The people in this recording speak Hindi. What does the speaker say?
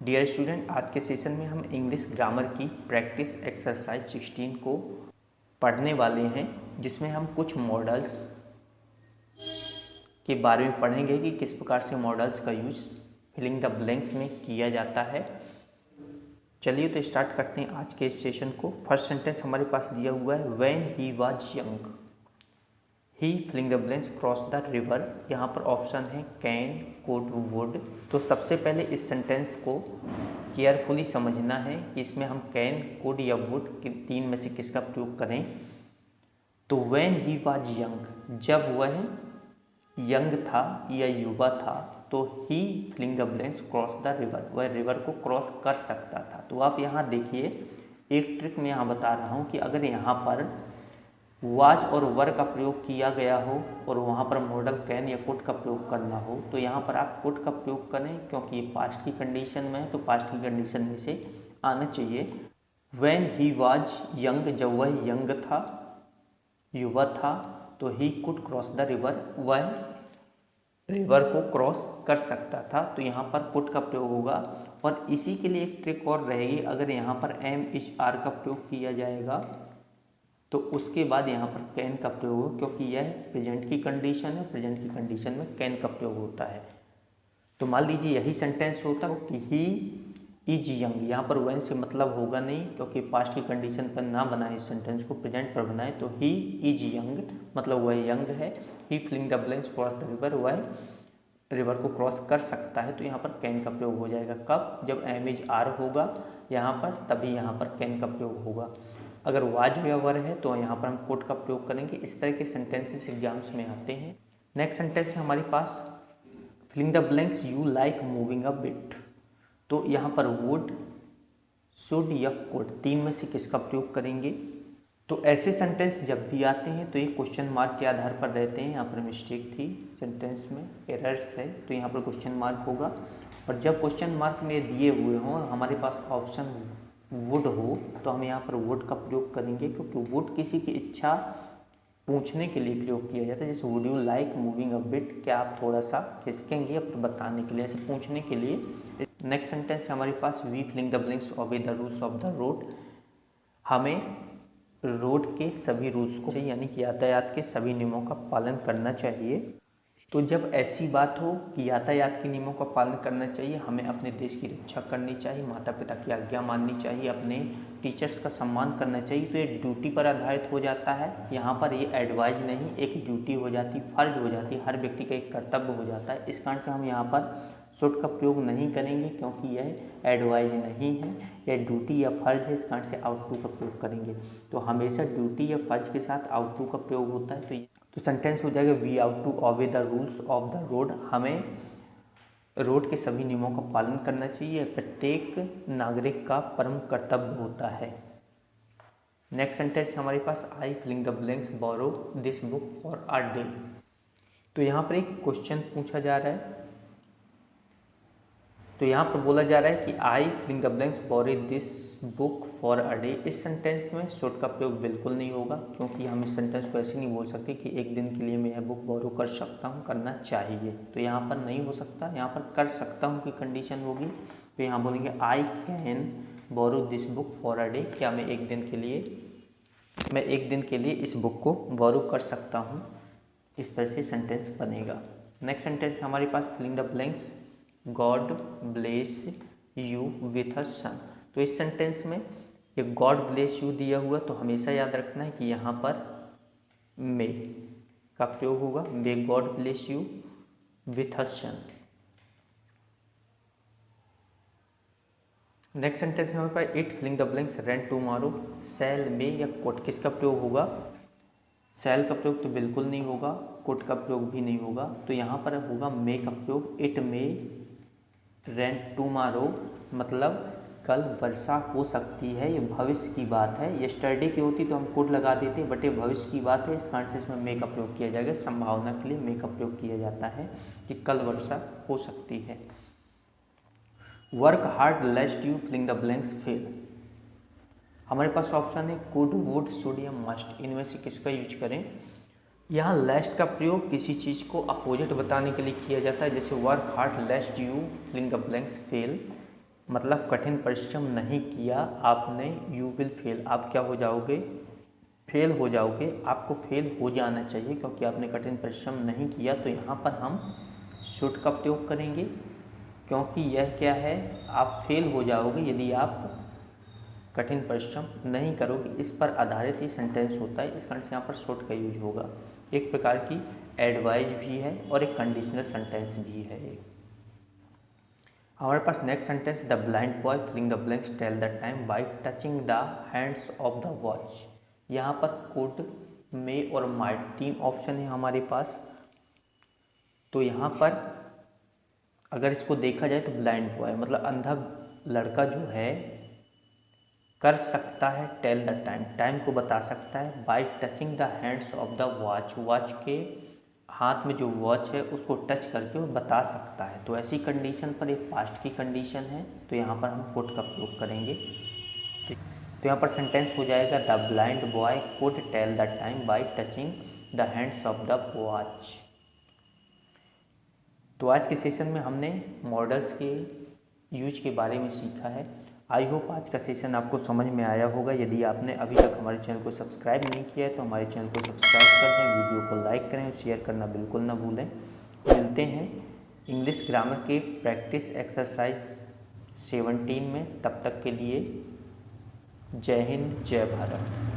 डियर स्टूडेंट, आज के सेशन में हम इंग्लिश ग्रामर की प्रैक्टिस एक्सरसाइज 16 को पढ़ने वाले हैं, जिसमें हम कुछ मॉडल्स के बारे में पढ़ेंगे कि किस प्रकार से मॉडल्स का यूज फिलिंग द ब्लैंक्स में किया जाता है। चलिए तो स्टार्ट करते हैं आज के इस सेशन को। फर्स्ट सेंटेंस हमारे पास दिया हुआ है, when he was young he filling the blanks cross the river. यहाँ पर ऑप्शन है कैन, कुड, वुड। तो सबसे पहले इस सेंटेंस को केयरफुली समझना है कि इसमें हम कैन, कुड या वुड के तीन में से किसका प्रयोग करें। तो व्हेन ही वाज यंग, जब वह यंग था या युवा था, तो he filling the blanks cross the river, वह रिवर को क्रॉस कर सकता था। तो आप यहाँ देखिए, एक ट्रिक मैं यहाँ बता रहा हूँ कि अगर यहाँ पर वाज और वर का प्रयोग किया गया हो और वहाँ पर मॉडल कैन या कुड का प्रयोग करना हो, तो यहाँ पर आप कुड का प्रयोग करें, क्योंकि ये पास्ट की कंडीशन में है, तो पास्ट की कंडीशन में से आना चाहिए। व्हेन ही वाज यंग, जब वह यंग था, युवा था, तो he could cross the river, वह रिवर को क्रॉस कर सकता था। तो यहाँ पर कुड का प्रयोग होगा। और इसी के लिए एक ट्रिक और रहेगी, अगर यहाँ पर एम इच आर का प्रयोग किया जाएगा तो उसके बाद यहाँ पर कैन का प्रयोग हो, क्योंकि यह प्रेजेंट की कंडीशन है। प्रेजेंट की कंडीशन में कैन का प्रयोग होता है। तो मान लीजिए यही सेंटेंस होता कि ही इज यंग, यहाँ पर व्हेन से मतलब होगा नहीं, क्योंकि पास्ट की कंडीशन पर ना बनाए इस सेंटेंस को, प्रेजेंट पर बनाए। तो ही इज यंग मतलब वह यंग है। He filling the blanks cross the river, वह रिवर को क्रॉस कर सकता है। तो यहाँ पर कैन का प्रयोग हो जाएगा। कब? जब एम इज आर होगा यहाँ पर, तभी यहाँ पर कैन का प्रयोग होगा। अगर वाज या वर है तो यहाँ पर हम कुड का प्रयोग करेंगे। इस तरह के सेंटेंसेस एग्जाम्स में आते हैं। नेक्स्ट सेंटेंस है हमारे पास, filling the blanks you like moving a bit. तो यहाँ पर वुड, शुड या कुड, तीन में से किसका प्रयोग करेंगे। तो ऐसे सेंटेंस जब भी आते हैं तो ये क्वेश्चन मार्क के आधार पर रहते हैं। यहाँ पर मिस्टेक थी सेंटेंस में, एरर्स है, तो यहाँ पर क्वेश्चन मार्क होगा। और जब क्वेश्चन मार्क में दिए हुए हों और हमारे पास ऑप्शन वुड हो, तो हम यहाँ पर वुड का प्रयोग करेंगे, क्योंकि वुड किसी की इच्छा पूछने के लिए प्रयोग किया जाता है। जैसे would you like moving a bit, क्या आप थोड़ा सा खिसकेंगे, अपने बताने के लिए, ऐसे पूछने के लिए। नेक्स्ट सेंटेंस है हमारे पास, we filling the blanks obey the rules of the road. हमें रोड के सभी रूल्स को, यानी कि यातायात के सभी नियमों का पालन करना चाहिए। तो जब ऐसी बात हो कि यातायात के नियमों का पालन करना चाहिए, हमें अपने देश की रक्षा करनी चाहिए, माता पिता की आज्ञा माननी चाहिए, अपने टीचर्स का सम्मान करना चाहिए, तो ये ड्यूटी पर आधारित हो जाता है। यहाँ पर ये एडवाइज नहीं, एक ड्यूटी हो जाती, फर्ज हो जाती, हर व्यक्ति का एक कर्तव्य हो जाता है। इस कारण से हम यहाँ पर शुड का प्रयोग नहीं करेंगे, क्योंकि यह एडवाइज नहीं है, यह ड्यूटी या फर्ज है। इस कारण से आउट टू का प्रयोग करेंगे। तो हमेशा ड्यूटी या फर्ज के साथ आउट टू का प्रयोग होता है। तो सेंटेंस हो जाएगा, we ought to obey the rules of the road. हमें रोड के सभी नियमों का पालन करना चाहिए, प्रत्येक नागरिक का परम कर्तव्य होता है। नेक्स्ट सेंटेंस हमारे पास, I filling the blanks borrow this book for a day. तो यहाँ पर एक क्वेश्चन पूछा जा रहा है। तो यहाँ पर बोला जा रहा है कि I filling the blanks borrow this book for a day. इस सेंटेंस में शुड का प्रयोग बिल्कुल नहीं होगा, क्योंकि हम इस सेंटेंस को ऐसे नहीं बोल सकते कि एक दिन के लिए मैं यह बुक बोरो कर सकता हूँ, करना चाहिए। तो यहाँ पर नहीं हो सकता, यहाँ पर कर सकता हूँ की कंडीशन होगी। तो यहाँ बोलेंगे I can borrow this book for a day, क्या मैं एक दिन के लिए इस बुक को बोरो कर सकता हूँ। इस तरह से सेंटेंस बनेगा। नेक्स्ट सेंटेंस हमारे पास, filling the blanks god bless you with a son. तो इस सेंटेंस में ये गॉड ब्लेस यू दिया हुआ, तो हमेशा याद रखना है कि यहाँ पर मे का प्रयोग होगा, may god bless you with a son. Next sentence में हमारे पास, it filling the blanks rain tomorrow, shall, may या कोट, किसका प्रयोग होगा। शैल का प्रयोग तो बिल्कुल नहीं होगा, कोट का प्रयोग भी नहीं होगा। तो यहाँ पर होगा मे का प्रयोग। इट मे रेन टुमारो मतलब कल वर्षा हो सकती है, ये भविष्य की बात है। यस्टरडे की होती तो हम कुड लगा देते, बट ये भविष्य की बात है। इस कारण से इसमें मे का प्रयोग किया जाएगा। संभावना के लिए मे का प्रयोग किया जाता है कि कल वर्षा हो सकती है। Work hard लेस्ट you feeling the blanks fail. हमारे पास ऑप्शन है कुड, वुड, शुड या मस्ट। इनमें से किसका यूज करें। यहाँ लेस्ट का प्रयोग किसी चीज़ को अपोजिट बताने के लिए किया जाता है। जैसे work hard लेस्ट you feeling the blanks fail. मतलब कठिन परिश्रम नहीं किया आपने, यू विल फेल, आप क्या हो जाओगे, फेल हो जाओगे। आपको फेल हो जाना चाहिए क्योंकि आपने कठिन परिश्रम नहीं किया। तो यहाँ पर हम शुड का प्रयोग करेंगे क्योंकि यह क्या है, आप फेल हो जाओगे यदि आप कठिन परिश्रम नहीं करोगे। इस पर आधारित ये सेंटेंस होता है, इस कारण से यहाँ पर शुड का यूज होगा। एक प्रकार की एडवाइज भी है और एक कंडीशनल सेंटेंस भी है। हमारे पास next sentence, the blind boy filling the blanks tell the time by touching the hands of the watch. यहाँ पर कुड, मे और माइट 3 ऑप्शन है हमारे पास। तो यहाँ पर अगर इसको देखा जाए तो ब्लाइंड बॉय मतलब अंधा लड़का जो है कर सकता है टेल द टाइम, टाइम को बता सकता है, bye touching the hands of the watch, watch के हाथ में जो वॉच है उसको टच करके वो बता सकता है। तो ऐसी कंडीशन पर एक पास्ट की कंडीशन है, तो यहाँ पर हम कुड का प्रयोग करेंगे। तो यहाँ पर सेंटेंस हो जाएगा, the blind boy could tell the time by touching the hands of the watch. तो आज के सेशन में हमने मॉडल्स के यूज के बारे में सीखा है। आई होप आज का सेशन आपको समझ में आया होगा। यदि आपने अभी तक हमारे चैनल को सब्सक्राइब नहीं किया है तो हमारे चैनल को सब्सक्राइब कर दें, वीडियो को लाइक करें और शेयर करना बिल्कुल ना भूलें। मिलते हैं इंग्लिश ग्रामर के प्रैक्टिस एक्सरसाइज 17 में। तब तक के लिए जय हिंद, जय भारत।